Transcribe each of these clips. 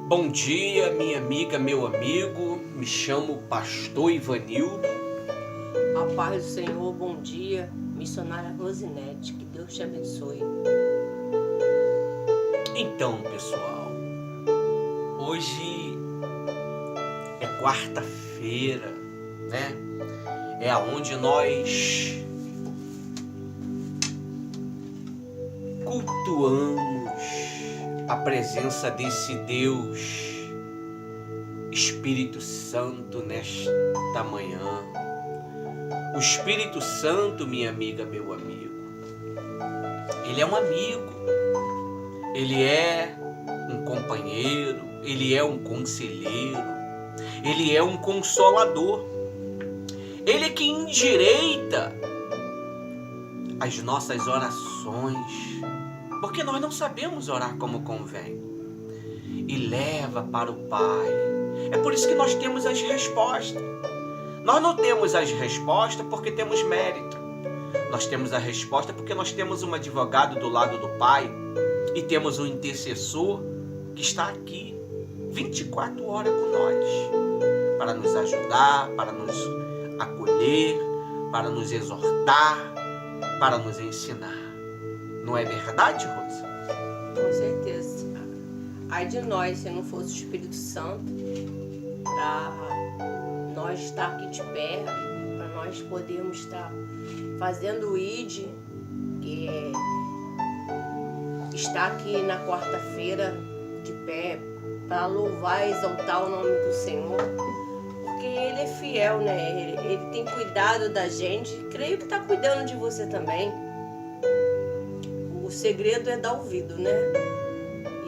Bom dia, minha amiga, meu amigo. Me chamo Pastor Ivanildo. A paz do Senhor, bom dia, missionária Rosinete, que Deus te abençoe. Então, pessoal, hoje é quarta-feira, né? É aonde nós cultuamos a presença desse Deus, Espírito Santo, nesta manhã. O Espírito Santo, minha amiga, meu amigo, ele é um amigo, ele é um companheiro, ele é um conselheiro, ele é um consolador. Ele é que endireita as nossas orações, porque nós não sabemos orar como convém, e leva para o Pai. É por isso que nós temos as respostas. Nós não temos as respostas porque temos mérito. Nós temos a resposta porque nós temos um advogado do lado do Pai e temos um intercessor que está aqui 24 horas com nós, para nos ajudar, para nos acolher, para nos exortar, para nos ensinar. Não é verdade, Rosa? Com certeza. Ai de nós, se não fosse o Espírito Santo, para nós estar aqui de pé, para nós podermos estar fazendo o ID, que está aqui na quarta-feira de pé, para louvar e exaltar o nome do Senhor, porque Ele é fiel, né? Ele tem cuidado da gente, creio que está cuidando de você também. O segredo é dar ouvido, né?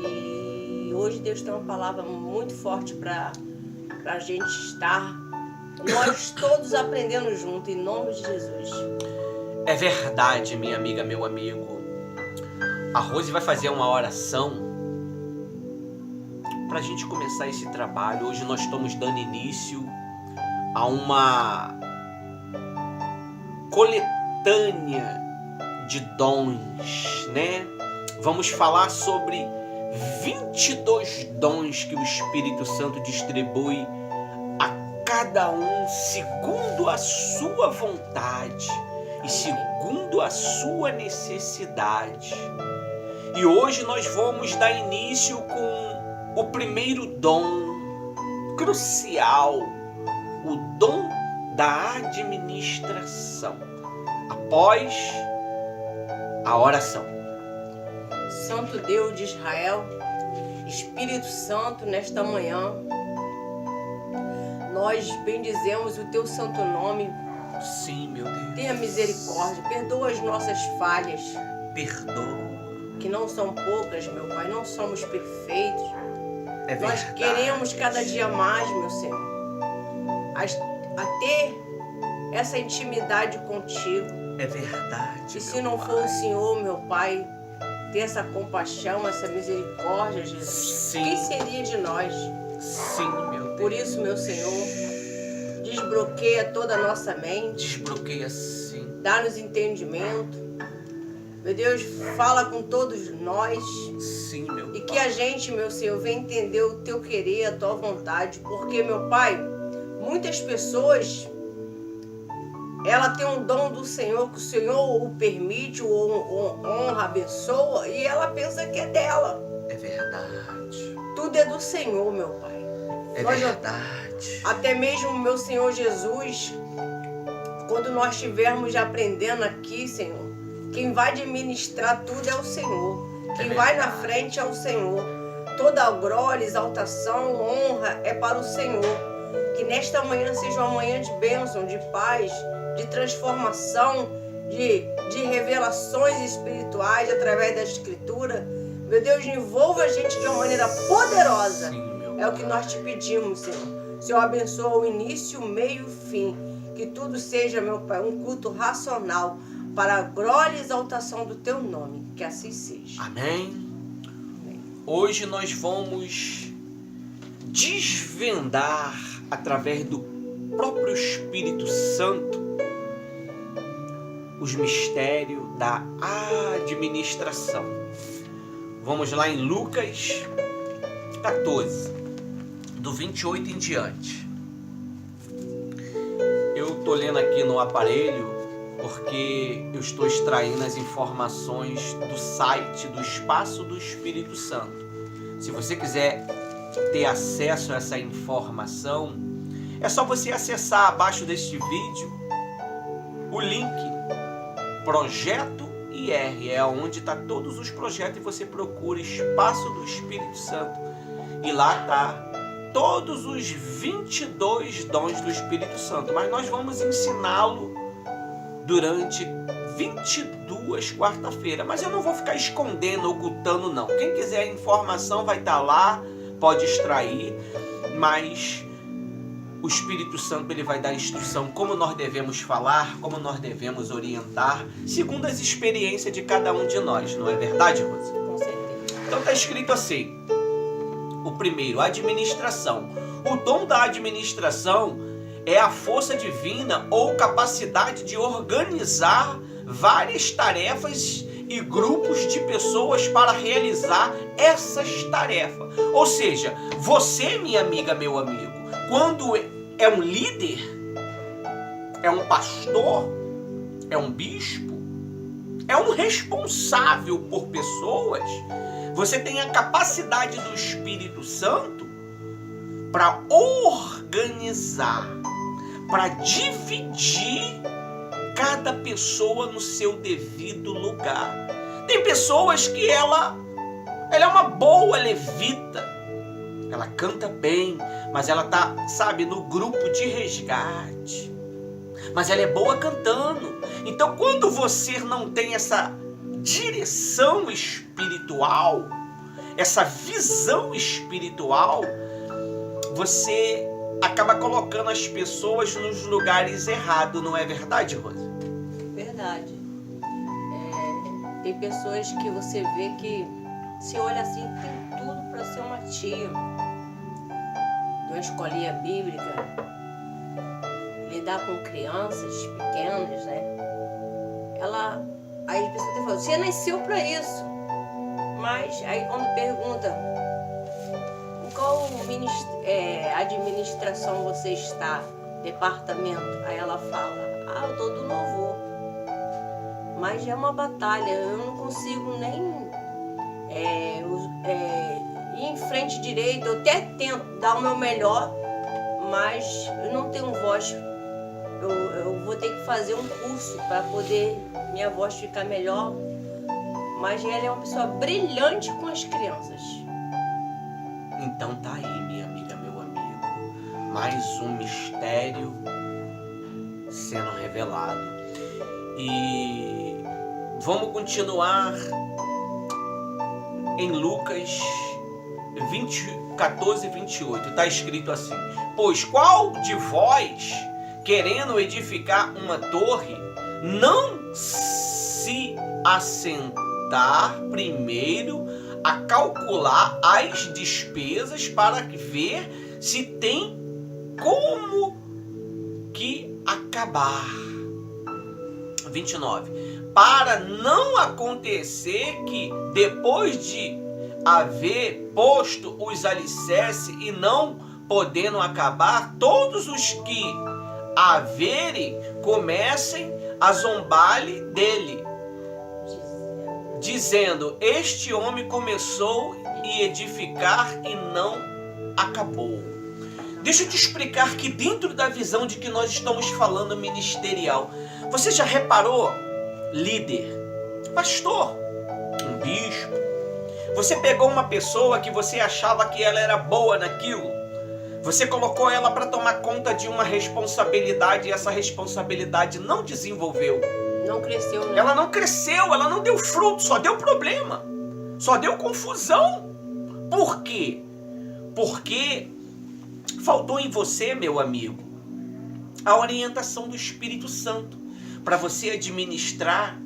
E hoje Deus tem uma palavra muito forte para a gente estar, nós todos aprendendo junto, em nome de Jesus. É verdade, minha amiga, meu amigo. A Rose vai fazer uma oração para a gente começar esse trabalho. Hoje nós estamos dando início a uma coletânea de dons, né? Vamos falar sobre 22 dons que o Espírito Santo distribui a cada um segundo a sua vontade e segundo a sua necessidade. E hoje nós vamos dar início com o primeiro dom crucial, o dom da administração, após a oração. Santo Deus de Israel, Espírito Santo, nesta manhã, nós bendizemos o teu santo nome. Sim, meu Deus. Tenha misericórdia, perdoa as nossas falhas. Perdoa. Que não são poucas, meu Pai, não somos perfeitos. É Nós verdade. queremos cada dia mais, meu Senhor, a ter essa intimidade contigo. É verdade. E se não for o Senhor, meu Pai, ter essa compaixão, essa misericórdia, Jesus, Sim. quem seria de nós? Sim, meu Deus. Por isso, meu Senhor, desbloqueia toda a nossa mente, Desbloqueia sim. dá-nos entendimento. Meu Deus, fala com todos nós. Sim, meu E Pai. que a gente, meu Senhor, venha entender o teu querer, a tua vontade. Porque, meu Pai, muitas pessoas, ela tem um dom do Senhor, que o Senhor o permite, o honra, abençoa, e ela pensa que é dela. É verdade. Tudo é do Senhor, meu Pai. É verdade. Até mesmo, meu Senhor Jesus, quando nós estivermos aprendendo aqui, Senhor, quem vai administrar tudo é o Senhor. Quem vai na frente é o Senhor. Toda a glória, exaltação, honra é para o Senhor. Que nesta manhã seja uma manhã de bênção, de paz, de transformação, de revelações espirituais através da Escritura. Meu Deus, envolva a gente de uma maneira poderosa. Sim, meu É o que nós te pedimos, Senhor. Senhor, abençoa o início, o meio e o fim. Que tudo seja, meu Pai, um culto racional para a glória e exaltação do teu nome. Que assim seja. Amém. Hoje nós vamos desvendar através do próprio Espírito Santo os mistérios da administração. Vamos lá em Lucas 14, do 28 em diante. Eu estou lendo aqui no aparelho porque eu estou extraindo as informações do site do Espaço do Espírito Santo. Se você quiser ter acesso a essa informação, é só você acessar abaixo deste vídeo o link Projeto IR, é onde está todos os projetos, e você procura Espaço do Espírito Santo e lá está todos os 22 dons do Espírito Santo, mas nós vamos ensiná-lo durante 22 quarta-feira, mas eu não vou ficar escondendo, ocultando não. Quem quiser a informação vai estar lá, pode extrair, mas o Espírito Santo ele vai dar instrução como nós devemos falar, como nós devemos orientar, segundo as experiências de cada um de nós, não é verdade, Rosa? Com certeza. Então está escrito assim, o primeiro, administração. O dom da administração é a força divina ou capacidade de organizar várias tarefas e grupos de pessoas para realizar essas tarefas. Ou seja, você, minha amiga, meu amigo, quando é um líder, é um pastor, é um bispo, é um responsável por pessoas, você tem a capacidade do Espírito Santo para organizar, para dividir cada pessoa no seu devido lugar. Tem pessoas que ela é uma boa levita, ela canta bem, mas ela tá, sabe, no grupo de resgate, mas ela é boa cantando. Então quando você não tem essa direção espiritual, essa visão espiritual, você acaba colocando as pessoas nos lugares errados, não é verdade, Rosa? Verdade. Tem pessoas que você vê que se olha assim, tem tudo para ser uma tia de uma escolinha bíblica, lidar com crianças pequenas, né? Aí a pessoa até fala, você nasceu para isso. Mas aí quando pergunta qual administração você está, departamento, aí ela fala, eu tô do louvor. Mas é uma batalha, eu não consigo nem ir em frente direito, eu até tento dar o meu melhor, mas eu não tenho voz. Eu vou ter que fazer um curso para poder minha voz ficar melhor. Mas ela é uma pessoa brilhante com as crianças. Então tá aí, minha amiga, meu amigo, mais um mistério sendo revelado. E vamos continuar em Lucas 14, 28. Está escrito assim: pois qual de vós, querendo edificar uma torre, não se assentar primeiro a calcular as despesas para ver se tem como que acabar? 29. Para não acontecer que, depois de haver posto os alicerces e não podendo acabar, todos os que haverem comecem a zombar-lhe dele, dizendo, este homem começou a edificar e não acabou. Deixa eu te explicar que dentro da visão de que nós estamos falando ministerial, você já reparou, líder, pastor, um bispo, você pegou uma pessoa que você achava que ela era boa naquilo, você colocou ela para tomar conta de uma responsabilidade e essa responsabilidade não desenvolveu. Não cresceu, né? Ela não cresceu, ela não deu fruto, só deu problema, só deu confusão. Por quê? Porque faltou em você, meu amigo, a orientação do Espírito Santo para você administrar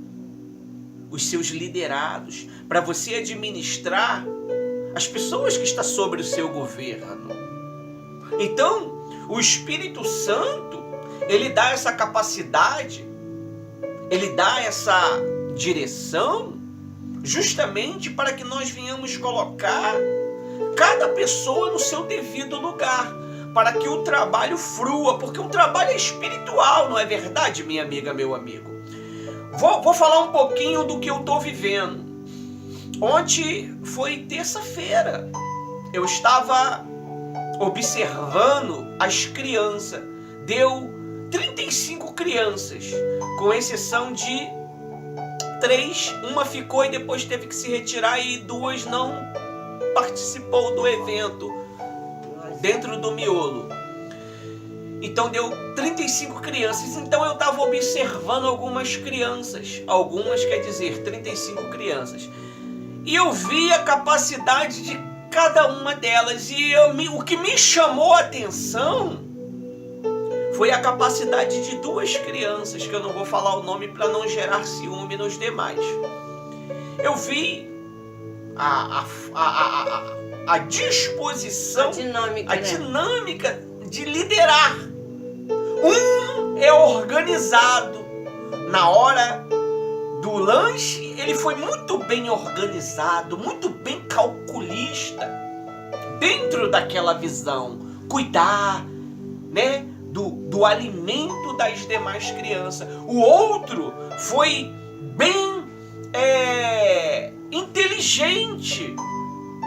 os seus liderados, para você administrar as pessoas que estão sobre o seu governo. Então, o Espírito Santo, ele dá essa capacidade, ele dá essa direção justamente para que nós venhamos colocar cada pessoa no seu devido lugar, para que o trabalho frua, porque o trabalho é espiritual, não é verdade, minha amiga, meu amigo? Vou falar um pouquinho do que eu estou vivendo. Ontem foi terça-feira, eu estava observando as crianças, deu 35 crianças, com exceção de 3, uma ficou e depois teve que se retirar e 2 não participou do evento dentro do miolo. Então deu 35 crianças. Então eu estava observando algumas crianças, algumas quer dizer 35 crianças, e eu vi a capacidade de cada uma delas, e o que me chamou a atenção foi a capacidade de 2 crianças, que eu não vou falar o nome para não gerar ciúme nos demais. Eu vi a disposição, a dinâmica de liderar. Um é organizado. Na hora do lanche, ele foi muito bem organizado, muito bem calculista, dentro daquela visão, cuidar, né, do alimento das demais crianças. O outro foi bem inteligente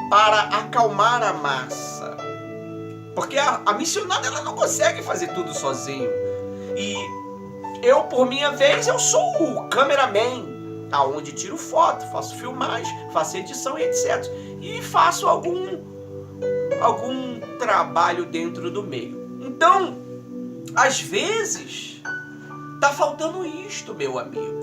para acalmar a massa, porque a missionária ela não consegue fazer tudo sozinho. E eu, por minha vez, eu sou o cameraman, aonde tiro foto, faço filmagem, faço edição e etc. E faço algum trabalho dentro do meio. Então, às vezes, tá faltando isto, meu amigo.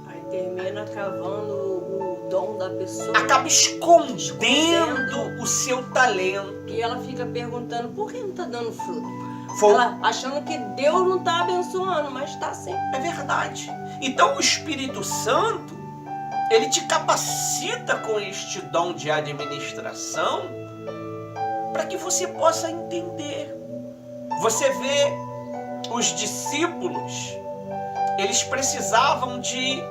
Aí termina cavando o dom da pessoa. Acaba escondendo o seu talento. E ela fica perguntando, por que não tá dando fruto? Ela achando que Deus não tá abençoando, mas tá sim. É verdade. Então o Espírito Santo, ele te capacita com este dom de administração para que você possa entender. Você vê os discípulos, eles precisavam de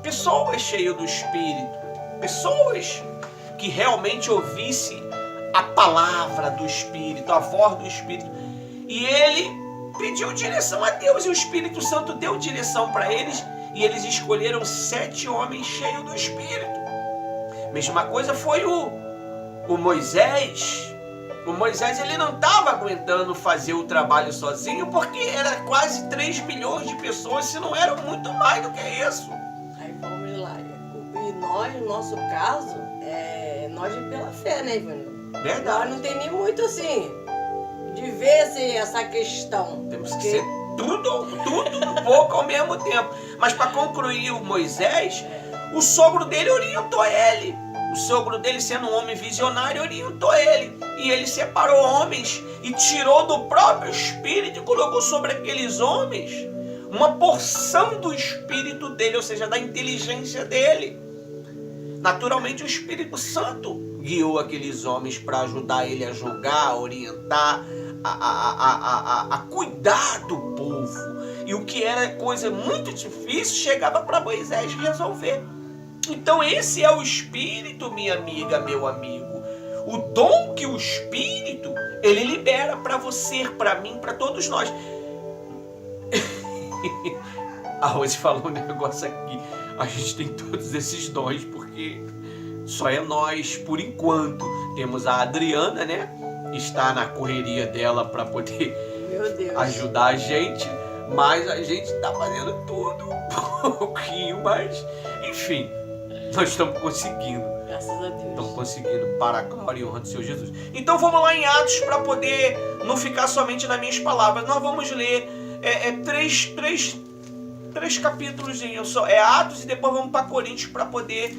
pessoas cheias do Espírito, pessoas que realmente ouvissem a palavra do Espírito, a voz do Espírito. E ele pediu direção a Deus e o Espírito Santo deu direção para eles e eles escolheram 7 homens cheios do Espírito. Mesma coisa foi o Moisés. O Moisés ele não estava aguentando fazer o trabalho sozinho porque era quase 3 milhões de pessoas, se não eram muito mais do que isso. Aí vamos lá. E nós, no nosso caso, nós pela fé, né, Ivanildo? Verdade. Nós não tem nem muito assim de ver essa questão. Temos que ser tudo um pouco ao mesmo tempo. Mas para concluir o Moisés, o sogro dele orientou ele. O sogro dele, sendo um homem visionário, orientou ele. E ele separou homens e tirou do próprio Espírito e colocou sobre aqueles homens uma porção do Espírito dele, ou seja, da inteligência dele. Naturalmente o Espírito Santo guiou aqueles homens para ajudar ele a julgar, a orientar, a cuidar do povo. E o que era coisa muito difícil chegava para Moisés resolver. Então esse é o Espírito, minha amiga, meu amigo. O dom que o Espírito, ele libera para você, para mim, para todos nós. A Rose falou um negócio aqui. A gente tem todos esses dons porque só é nós, por enquanto. Temos a Adriana, né? Está na correria dela para poder ajudar a gente. Mas a gente está fazendo tudo um pouquinho, mas enfim, nós estamos conseguindo. Graças a Deus. Estamos conseguindo para a glória e honra do Senhor Jesus. Então vamos lá em Atos para poder não ficar somente nas minhas palavras. Nós vamos ler três capítulos. Atos e depois vamos para Coríntios para poder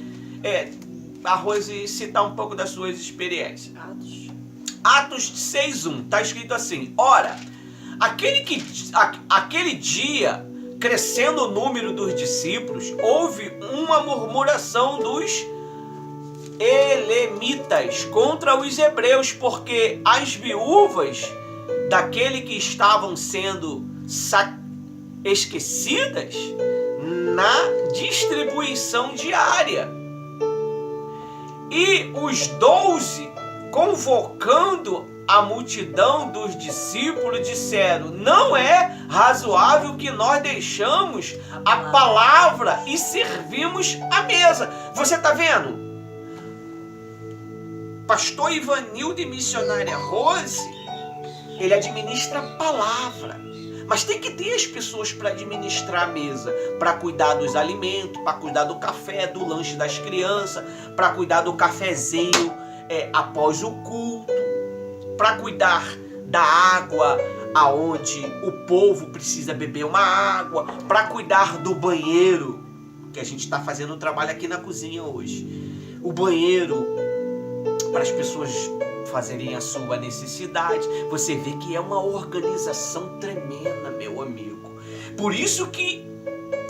a Rose citar um pouco das suas experiências. Atos 6:1. Está escrito assim: ora, aquele dia, crescendo o número dos discípulos, houve uma murmuração dos elemitas contra os hebreus, porque as viúvas daquele que estavam sendo esquecidas na distribuição diária E os 12, convocando a multidão dos discípulos, disseram: não é razoável que nós deixamos a palavra e servimos a mesa. Você está vendo? Pastor Ivanildo e missionária Rose, ele administra a palavra. Mas tem que ter as pessoas para administrar a mesa, para cuidar dos alimentos, para cuidar do café, do lanche das crianças, para cuidar do cafezinho após o culto, para cuidar da água aonde o povo precisa beber uma água, para cuidar do banheiro, que a gente está fazendo um trabalho aqui na cozinha hoje. O banheiro para as pessoas fazerem a sua necessidade. Você vê que é uma organização tremenda, meu amigo. Por isso que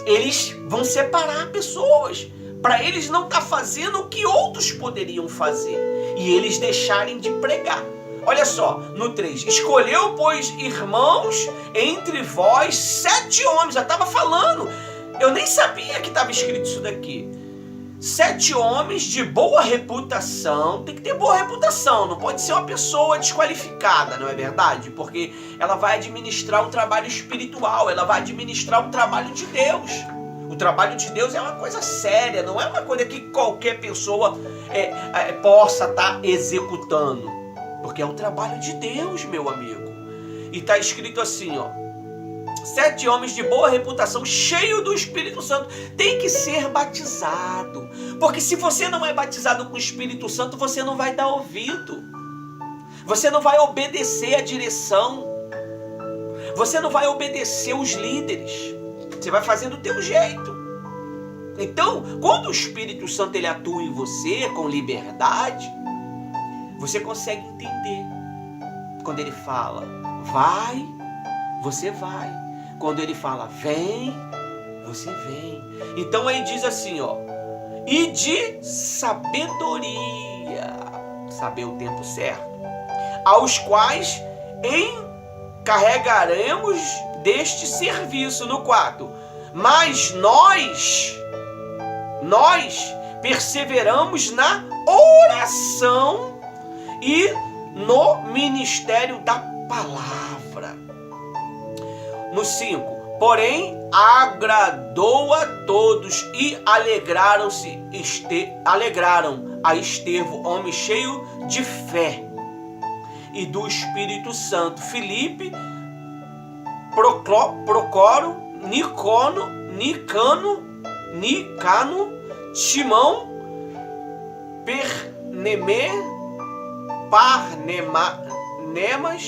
eles vão separar pessoas, para eles não estar fazendo o que outros poderiam fazer e eles deixarem de pregar. Olha só, no 3, escolheu, pois, irmãos, entre vós 7 homens. Já estava falando, eu nem sabia que estava escrito isso daqui. 7 homens de boa reputação. Tem que ter boa reputação, não pode ser uma pessoa desqualificada, não é verdade? Porque ela vai administrar o trabalho espiritual, ela vai administrar o trabalho de Deus. O trabalho de Deus é uma coisa séria, não é uma coisa que qualquer pessoa possa estar executando. Porque é um trabalho de Deus, meu amigo. E está escrito assim, ó: 7 homens de boa reputação, cheio do Espírito Santo. Tem que ser batizado. Porque se você não é batizado com o Espírito Santo, você não vai dar ouvido. Você não vai obedecer a direção. Você não vai obedecer os líderes. Você vai fazer do teu jeito. Então, quando o Espírito Santo ele atua em você com liberdade, você consegue entender. Quando ele fala, vai, você vai. Quando ele fala, vem, você vem. Então aí diz assim, ó: e de sabedoria, saber o tempo certo, aos quais encarregaremos deste serviço. No 4, mas nós perseveramos na oração e no ministério da palavra. No 5, porém agradou a todos e alegraram a Estevão, homem cheio de fé e do Espírito Santo, Filipe, Procoro, Nicano, Timão, Parnemas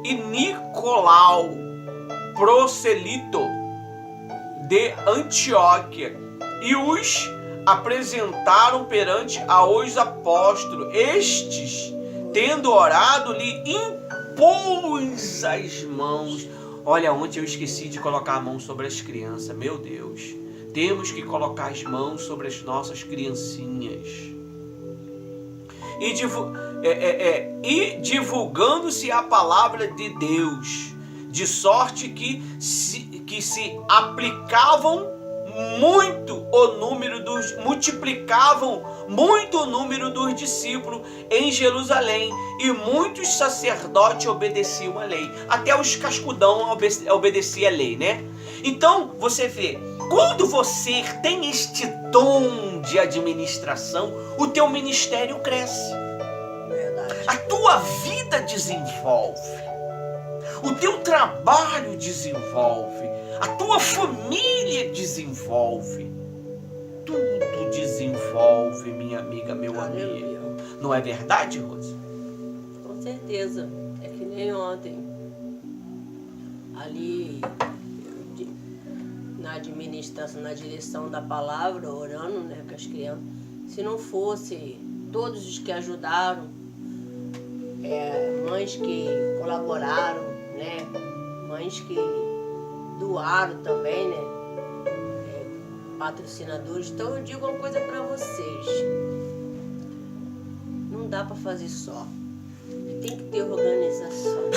e Nicolau, prosélito de Antioquia, e os apresentaram perante aos apóstolos. Estes, tendo orado, lhe impôs as mãos. Olha, ontem eu esqueci de colocar a mão sobre as crianças. Meu Deus, temos que colocar as mãos sobre as nossas criancinhas. E divulgando-se a palavra de Deus, de sorte que se aplicavam muito o número multiplicavam muito o número dos discípulos em Jerusalém, e muitos sacerdotes obedeciam a lei. Até os cascudão obedeciam a lei, né? Então, você vê, quando você tem este dom de administração, o teu ministério cresce. Verdade. A tua vida desenvolve. O teu trabalho desenvolve. A tua família desenvolve. Tudo desenvolve, minha amiga, meu amigo. Não é verdade, Rose? Com certeza. É que nem ontem. Ali, na administração, na direção da palavra, orando, né, com as crianças. Se não fosse todos os que ajudaram, mães que colaboraram, né, mães que doaram também, né, patrocinadores. Então eu digo uma coisa para vocês: não dá para fazer só, tem que ter organização.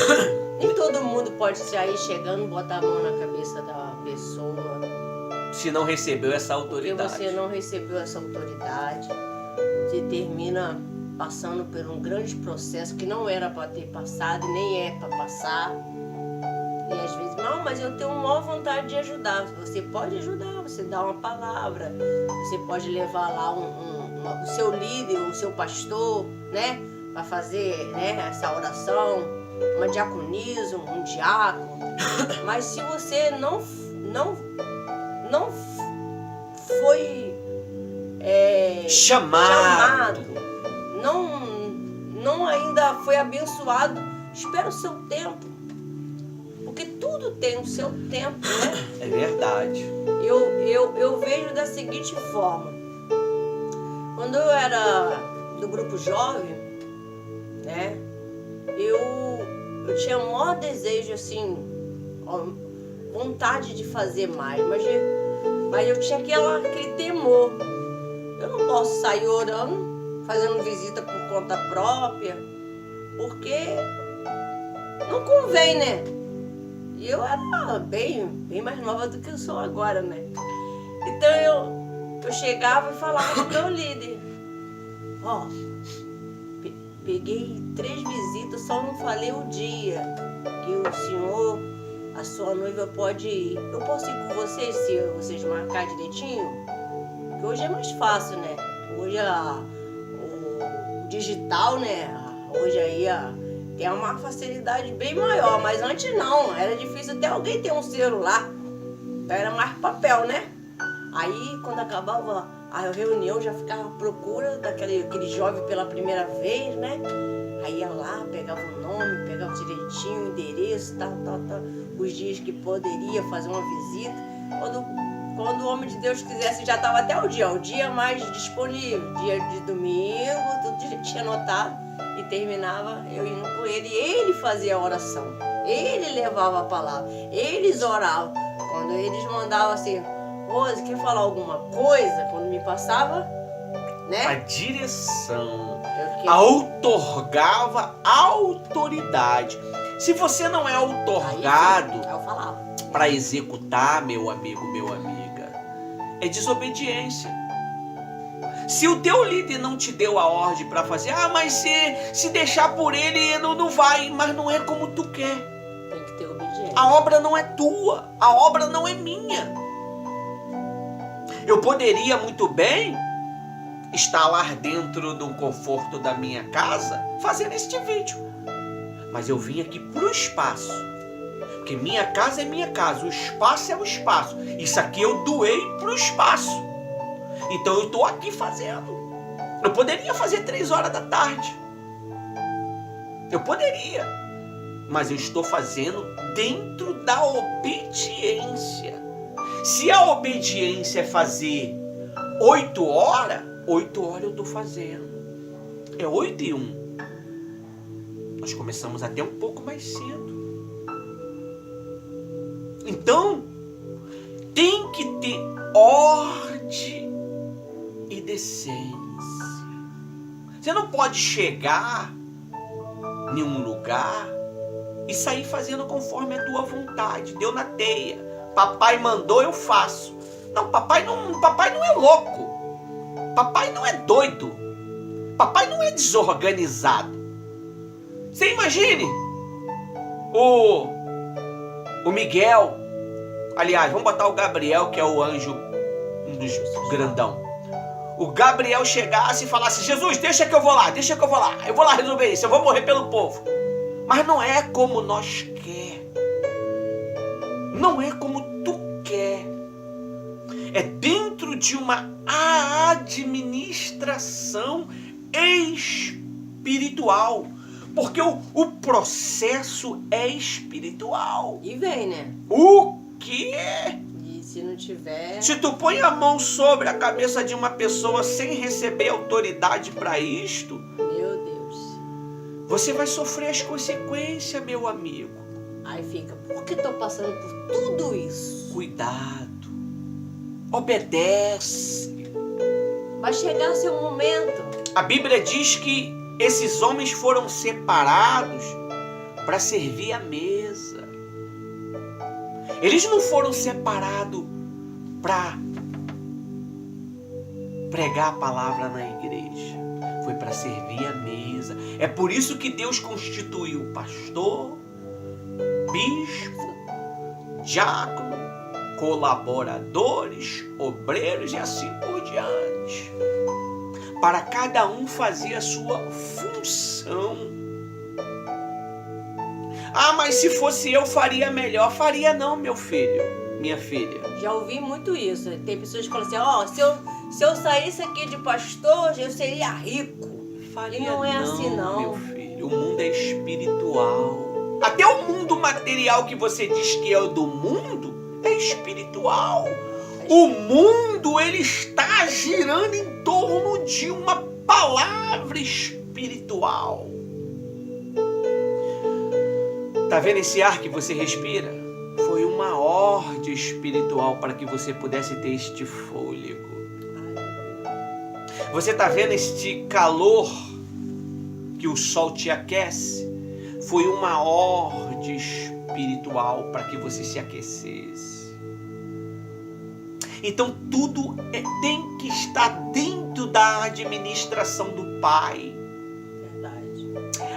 Nem todo mundo pode sair chegando, botar a mão na cabeça da pessoa se não recebeu essa autoridade. Porque você não recebeu essa autoridade. você termina passando por um grande processo que não era para ter passado e nem é para passar. E às vezes, não, mas eu tenho maior vontade de ajudar. Você pode ajudar, você dá uma palavra, você pode levar lá o seu líder, o seu pastor, né? Para fazer, né, essa oração, uma diaconisa, um diácono. Mas se você não foi chamado, não ainda foi abençoado, espera o seu tempo. Porque tudo tem o seu tempo, né? É verdade. Eu vejo da seguinte forma. Quando eu era do grupo jovem, né? Eu tinha o maior desejo, assim, vontade de fazer mais, mas eu tinha aquele temor. Eu não posso sair orando, fazendo visita por conta própria, porque não convém, né? E eu era bem mais nova do que eu sou agora, né? Então eu chegava e falava pro meu líder: ó, peguei 3 visitas, só não falei o dia que o senhor, a sua noiva pode ir. Eu posso ir com vocês se vocês marcarem direitinho? Porque hoje é mais fácil, né? Hoje o digital, né? Hoje aí tem uma facilidade bem maior, mas antes não, era difícil até alguém ter um celular. Então era mais papel, né? Aí quando acabava a reunião já ficava à procura daquele jovem pela primeira vez, né? Aí ia lá, pegava o nome, pegava direitinho o endereço, tal, os dias que poderia fazer uma visita. Quando o homem de Deus quisesse, já estava até o dia mais disponível, dia de domingo, tudo tinha anotado. E terminava eu indo com ele. Ele fazia a oração. Ele levava a palavra. Eles oravam. Quando eles mandavam assim: Rose, quer falar alguma coisa? Quando me passava, né? A direção outorgava autoridade. Se você não é outorgado para executar, meu amigo, meu amiga, é desobediência. Se o teu líder não te deu a ordem para fazer, mas se deixar por ele não vai, mas não é como tu quer. Tem que ter obediência. A obra não é tua, a obra não é minha. Eu poderia muito bem estar lá dentro do conforto da minha casa fazendo este vídeo, mas eu vim aqui pro espaço, porque minha casa é minha casa, o espaço é o espaço. Isso aqui eu doei pro espaço. Então eu estou aqui fazendo. Eu poderia fazer 3 horas da tarde. Eu poderia. Mas eu estou fazendo dentro da obediência. Se a obediência é fazer 8 horas, 8 horas eu estou fazendo. É 8h01. Nós começamos até um pouco mais cedo. Então, tem que ter ordem e decência. Você não pode chegar em um lugar e sair fazendo conforme a tua vontade. Deu na teia. Papai mandou, eu faço. Não, papai não é louco. Papai não é doido. Papai não é desorganizado. Você imagine o Miguel. Aliás, vamos botar o Gabriel, que é o anjo, um dos grandão. O Gabriel chegasse e falasse: Jesus, deixa que eu vou lá, eu vou lá resolver isso, eu vou morrer pelo povo. Mas não é como nós quer. Não é como tu quer. É dentro de uma administração espiritual. Porque o processo é espiritual. E vem, né? O quê? E se não tiver... Se tu põe a mão sobre a cabeça de uma pessoa sem receber autoridade para isto, meu Deus, você vai sofrer as consequências, meu amigo. Aí fica: por que estou passando por tudo isso? Cuidado. Obedece. Vai chegar seu momento. A Bíblia diz que esses homens foram separados para servir a mesa. Eles não foram separados para pregar a palavra na igreja. Foi para servir a mesa. É por isso que Deus constituiu pastor, bispo, diácono, colaboradores, obreiros e assim por diante. Para cada um fazer a sua função. Ah, mas se fosse eu faria melhor. Faria não, meu filho, minha filha. Já ouvi muito isso. Tem pessoas que falam assim, se eu saísse aqui de pastor, eu seria rico. Faria E não é assim, não. Meu filho, o mundo é espiritual. Até o mundo material que você diz que é o do mundo, é espiritual. O mundo, ele está girando em torno de uma palavra espiritual. Tá vendo esse ar que você respira? Foi uma ordem espiritual para que você pudesse ter este fôlego. Você tá vendo este calor que o sol te aquece? Foi uma ordem espiritual para que você se aquecesse. Então tudo tem que estar dentro da administração do Pai.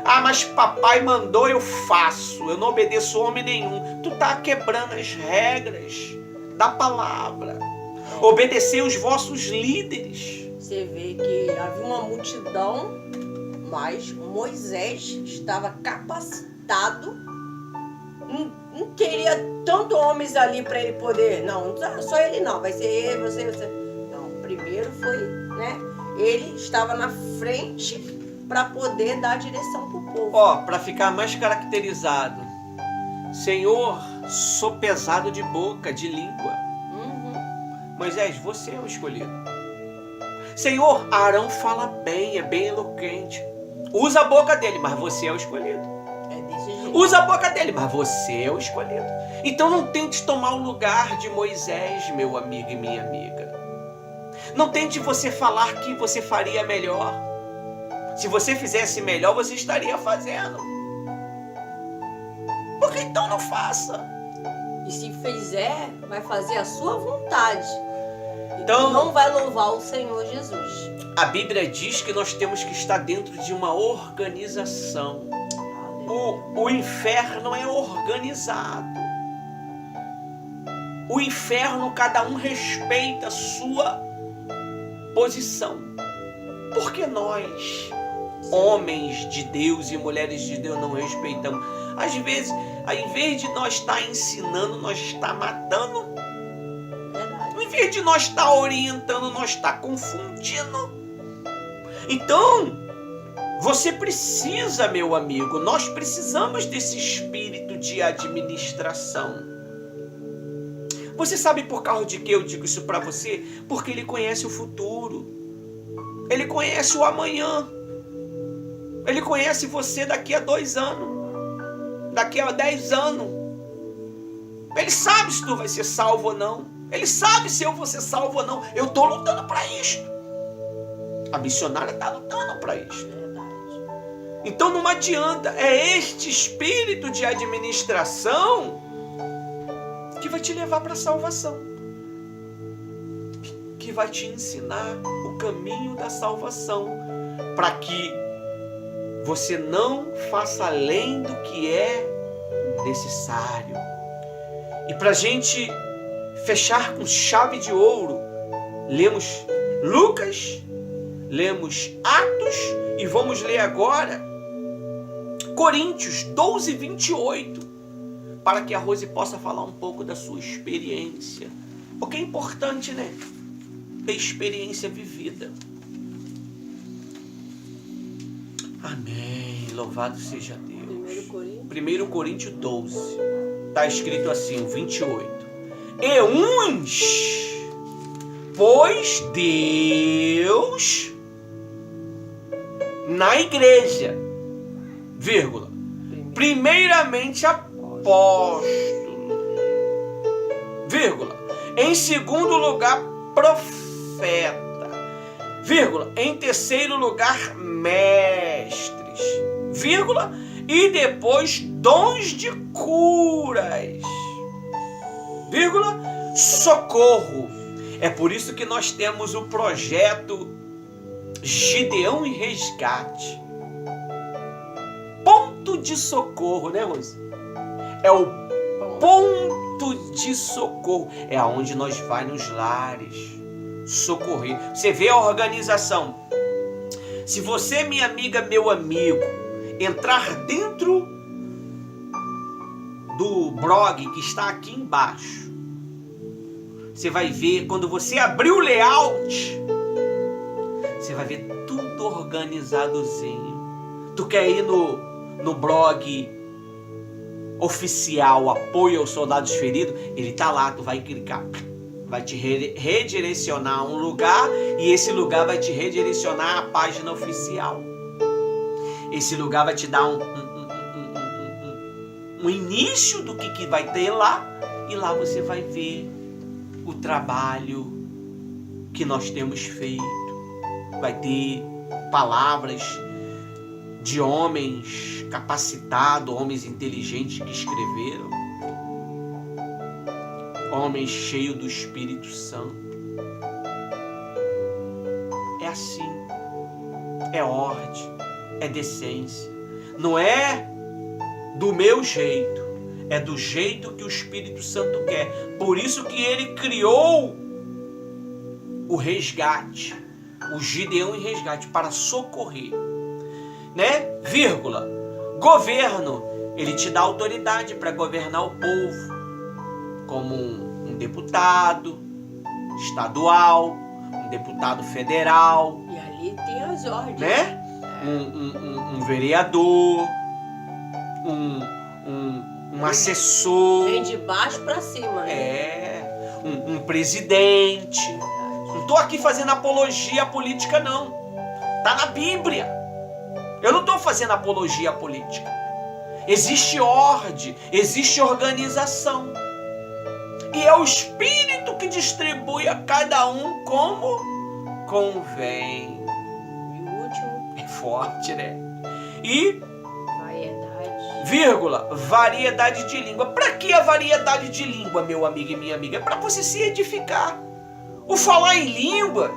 Ah, mas papai mandou, eu faço. Eu não obedeço homem nenhum. Tu tá quebrando as regras da palavra. Obedecei os vossos líderes. Você vê que havia uma multidão, mas Moisés estava capacitado. Não queria tanto homens ali para ele poder. Não, só ele não. Vai ser ele, você. Não, primeiro foi, né? Ele estava na frente para poder dar direção para o povo. Ó, para ficar mais caracterizado. Senhor, sou pesado de boca, de língua. Moisés, você é o escolhido. Senhor, Arão fala bem, é bem eloquente. Usa a boca dele, mas você é o escolhido. É desse jeito. Usa a boca dele, mas você é o escolhido. Então não tente tomar o lugar de Moisés, meu amigo e minha amiga. Não tente você falar que você faria melhor. Se você fizesse melhor, você estaria fazendo. Por que então não faça? E se fizer, vai fazer a sua vontade. Então, não vai louvar o Senhor Jesus. A Bíblia diz que nós temos que estar dentro de uma organização. O inferno é organizado. O inferno, cada um respeita a sua posição. Porque nós, homens de Deus e mulheres de Deus, não respeitamos. Às vezes, ao invés de nós estar ensinando, nós está matando. Ao invés de nós estar orientando, nós está confundindo. Então, você precisa, meu amigo, nós precisamos desse espírito de administração. Você sabe por causa de que eu digo isso para você? Porque ele conhece o futuro. Ele conhece o amanhã. Ele conhece você daqui a 2 anos. Daqui a 10 anos. Ele sabe se tu vai ser salvo ou não. Ele sabe se eu vou ser salvo ou não. Eu estou lutando para isto. A missionária está lutando para isto. Então não adianta. É este espírito de administração que vai te levar para a salvação. Que vai te ensinar o caminho da salvação. Para que você não faça além do que é necessário. E para a gente fechar com chave de ouro, lemos Lucas, lemos Atos e vamos ler agora Coríntios 12, 28, para que a Rose possa falar um pouco da sua experiência. Porque é importante, né? Ter experiência vivida. Amém. Louvado seja Deus. 1 Coríntios 12. Está escrito assim, 28. E uns, pois Deus na igreja, vírgula, primeiramente apóstolo, vírgula, em segundo lugar profeta, vírgula, em terceiro lugar mestres, vírgula, e depois dons de curas, vírgula, socorro, É por isso que nós temos o projeto Gideão e Resgate. Ponto de socorro, né, Rose? É o ponto de socorro. É aonde nós vai nos lares socorrer. Você vê a organização. Se você, minha amiga, meu amigo, entrar dentro do blog que está aqui embaixo, você vai ver, quando você abrir o layout, você vai ver tudo organizadozinho. Tu quer ir no blog oficial Apoio aos Soldados Feridos? Ele tá lá, tu vai clicar. Vai te redirecionar a um lugar e esse lugar vai te redirecionar à página oficial. Esse lugar vai te dar um início do que vai ter lá, e lá você vai ver o trabalho que nós temos feito. Vai ter palavras de homens capacitados, homens inteligentes que escreveram, homens cheios do Espírito Santo. É assim, é ordem, é decência. Não é do meu jeito, é do jeito que o Espírito Santo quer. Por isso que ele criou o resgate, o Gideão e Resgate, para socorrer, né? Vírgula. Governo, ele te dá autoridade para governar o povo, como um deputado estadual, um deputado federal. E ali tem as ordens, né? Um vereador, um assessor. Vem de baixo para cima, né? É, um presidente. Não estou aqui fazendo apologia política, não. Tá na Bíblia. Eu não estou fazendo apologia política. Existe ordem, existe organização. E é o Espírito que distribui a cada um como convém. E o último? É forte, né? E variedade. Vírgula, variedade de língua. Para que a variedade de língua, meu amigo e minha amiga? É para você se edificar. O falar em língua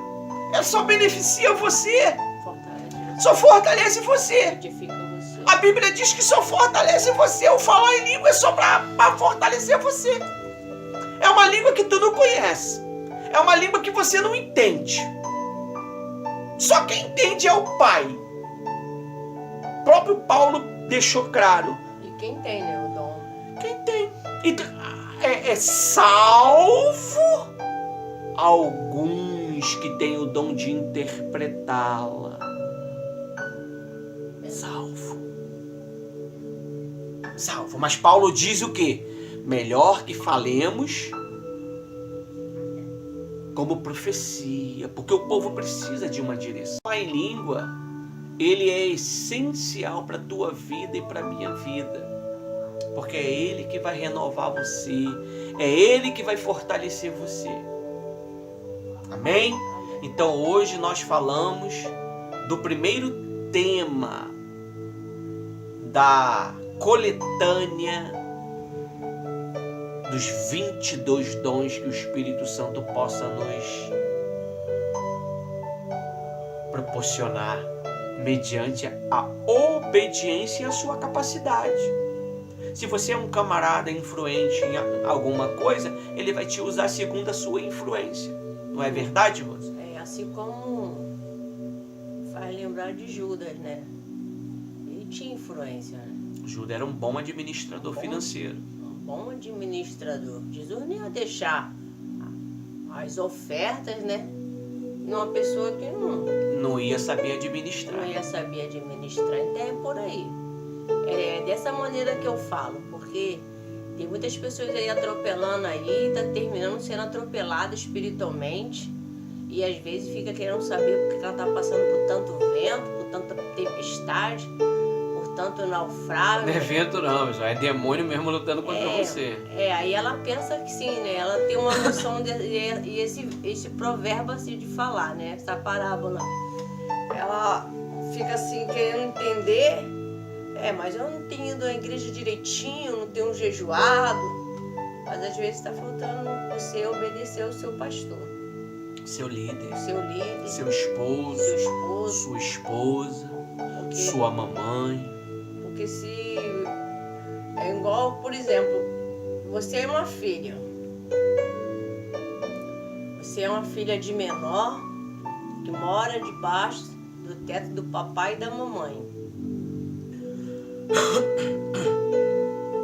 só beneficia você. Fortalece. Só fortalece você. Edifica você. A Bíblia diz que só fortalece você. O falar em língua é só para fortalecer você. É uma língua que tu não conhece. É uma língua que você não entende. Só quem entende é o Pai. O próprio Paulo deixou claro. E quem tem, né, o dom? Quem tem. Então, é salvo alguns que têm o dom de interpretá-la. Salvo. Salvo. Mas Paulo diz o quê? Melhor que falemos como profecia, porque o povo precisa de uma direção. Falar em língua, ele é essencial para a tua vida e para a minha vida, porque é ele que vai renovar você, é ele que vai fortalecer você. Amém? Então hoje nós falamos do primeiro tema da coletânea dos 22 dons que o Espírito Santo possa nos proporcionar mediante a obediência e a sua capacidade. Se você é um camarada influente em alguma coisa, ele vai te usar segundo a sua influência. Não é verdade, Rosa? É assim como faz lembrar de Judas, né? Ele tinha influência, né? Judas era um bom administrador financeiro. Bom administrador. Jesus não ia deixar as ofertas, né? Numa pessoa que não ia saber administrar. Não ia saber administrar. Então é por aí. É dessa maneira que eu falo, porque tem muitas pessoas aí atropelando aí, tá terminando sendo atropelada espiritualmente, e às vezes fica querendo saber porque ela tá passando por tanto vento, por tanta tempestade, tanto naufrágio. Não é vento não, já é demônio mesmo lutando contra você. Aí ela pensa que sim, né? Ela tem uma noção e esse provérbio assim de falar, né? Essa parábola. Ela fica assim querendo entender. Mas eu não tenho ido à igreja direitinho, não tenho jejuado. Mas às vezes está faltando você obedecer ao seu pastor. seu líder, seu esposo, sua esposa, sua mamãe. Porque se é igual, por exemplo, você é uma filha. Você é uma filha de menor que mora debaixo do teto do papai e da mamãe.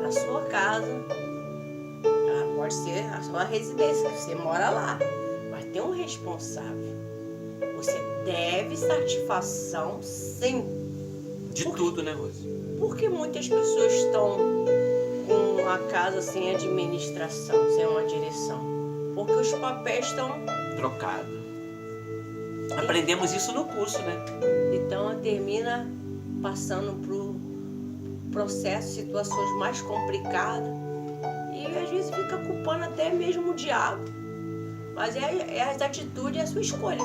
Na sua casa, ela pode ser a sua residência, você mora lá, mas tem um responsável. Você deve satisfação, sim. De tudo, né, Rose? Porque muitas pessoas estão com a casa sem administração, sem uma direção. Porque os papéis estão trocados. Aprendemos isso no curso, né? Então termina passando por processos, situações mais complicadas. E às vezes fica culpando até mesmo o diabo. Mas é as atitudes, é a sua escolha.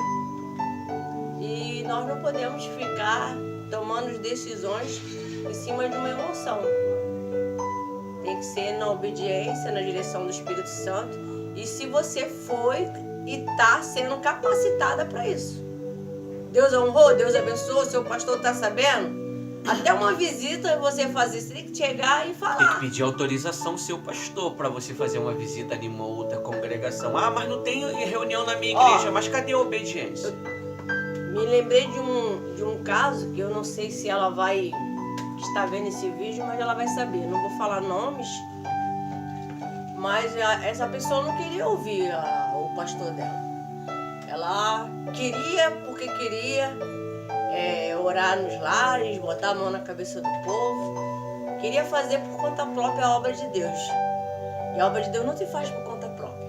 E nós não podemos ficar tomando decisões em cima de uma emoção. Tem que ser na obediência, na direção do Espírito Santo. E se você foi e está sendo capacitada para isso. Deus honrou, Deus abençoou, o seu pastor está sabendo? Até uma visita você fazer, você tem que chegar e falar. Tem que pedir autorização ao seu pastor para você fazer uma visita em uma outra congregação. Ah, mas não tem reunião na minha igreja, mas cadê a obediência? Me lembrei de um caso que eu não sei se ela vai estar vendo esse vídeo, mas ela vai saber. Não vou falar nomes, mas essa pessoa não queria ouvir o pastor dela. Ela queria, porque queria orar nos lares, botar a mão na cabeça do povo. Queria fazer por conta própria a obra de Deus. E a obra de Deus não se faz por conta própria.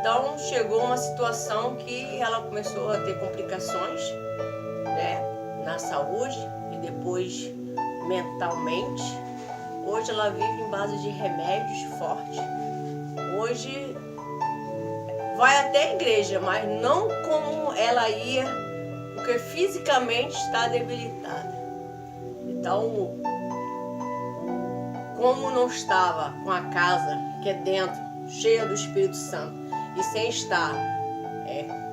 Então chegou uma situação que ela começou a ter complicações, né, na saúde e depois mentalmente. Hoje ela vive em base de remédios fortes. Hoje vai até a igreja, mas não como ela ia, porque fisicamente está debilitada. Então, como não estava com a casa que é dentro, cheia do Espírito Santo, e sem estar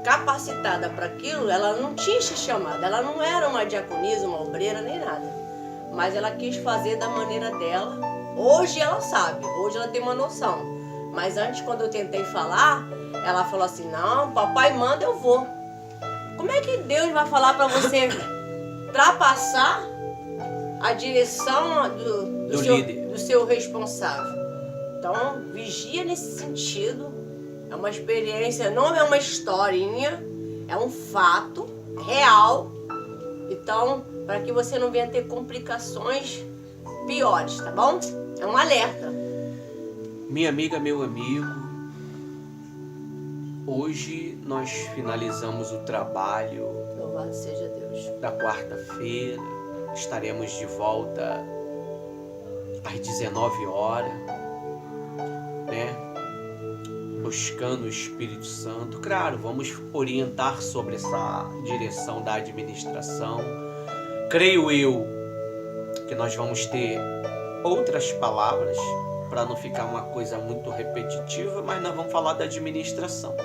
capacitada para aquilo, ela não tinha se chamado. Ela não era uma diaconisa, uma obreira, nem nada. Mas ela quis fazer da maneira dela. Hoje ela sabe, hoje ela tem uma noção. Mas antes, quando eu tentei falar, ela falou assim, não, papai manda, eu vou. Como é que Deus vai falar para você ultrapassar a direção do seu responsável? Então, vigia nesse sentido. É uma experiência, não é uma historinha, é um fato real. Então, para que você não venha ter complicações piores, tá bom? É um alerta. Minha amiga, meu amigo, hoje nós finalizamos o trabalho. Louvado seja Deus. Da quarta-feira. Estaremos de volta às 19 horas, né? Buscando o Espírito Santo. Claro, vamos orientar sobre essa direção da administração. Creio eu que nós vamos ter outras palavras para não ficar uma coisa muito repetitiva, mas nós vamos falar da administração.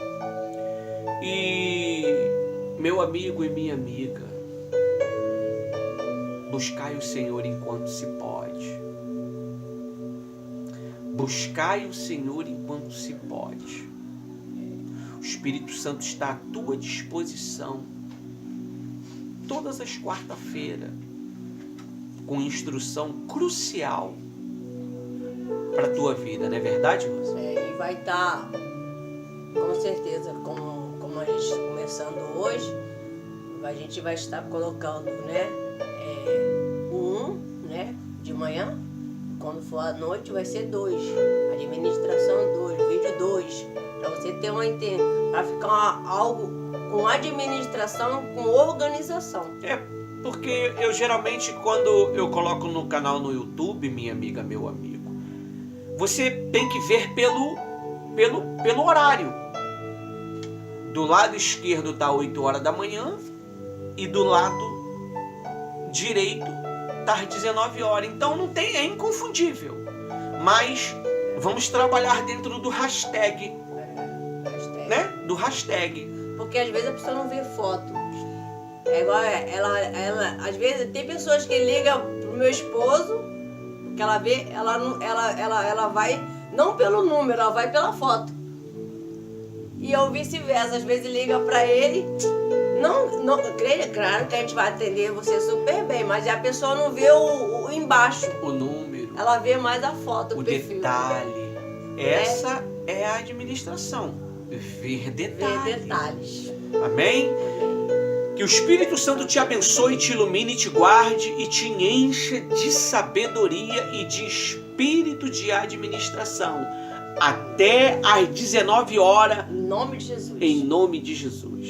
E meu amigo e minha amiga, buscai o Senhor enquanto se pode. Buscai o Senhor enquanto se pode. O Espírito Santo está à tua disposição todas as quarta-feiras, com instrução crucial para a tua vida, não é verdade, Rosa? E vai estar, com certeza, como a gente começando hoje, a gente vai estar colocando, né, né, de manhã. Quando for à noite vai ser 2, administração 2, vídeo 2, para você ter uma para ficar algo com administração, com organização. Porque eu geralmente, quando eu coloco no canal no YouTube, minha amiga, meu amigo, você tem que ver pelo horário. Do lado esquerdo está 8 horas da manhã e do lado direito está às 19 horas. Então não tem, é inconfundível. Mas vamos trabalhar dentro do hashtag, né, do hashtag. Porque às vezes a pessoa não vê foto. É igual às vezes tem pessoas que ligam pro meu esposo, que ela vê, ela vai não pelo número, ela vai pela foto. E eu vice-versa, às vezes liga pra ele, claro que a gente vai atender você super bem, mas a pessoa não vê o embaixo. O número. Ela vê mais a foto, o perfil. detalhe. Essa é a administração. Ver detalhes. Ver detalhes. Amém? Que o Espírito Santo te abençoe, te ilumine, te guarde e te encha de sabedoria e de espírito de administração. Até às 19 horas. Em nome de Jesus. Em nome de Jesus.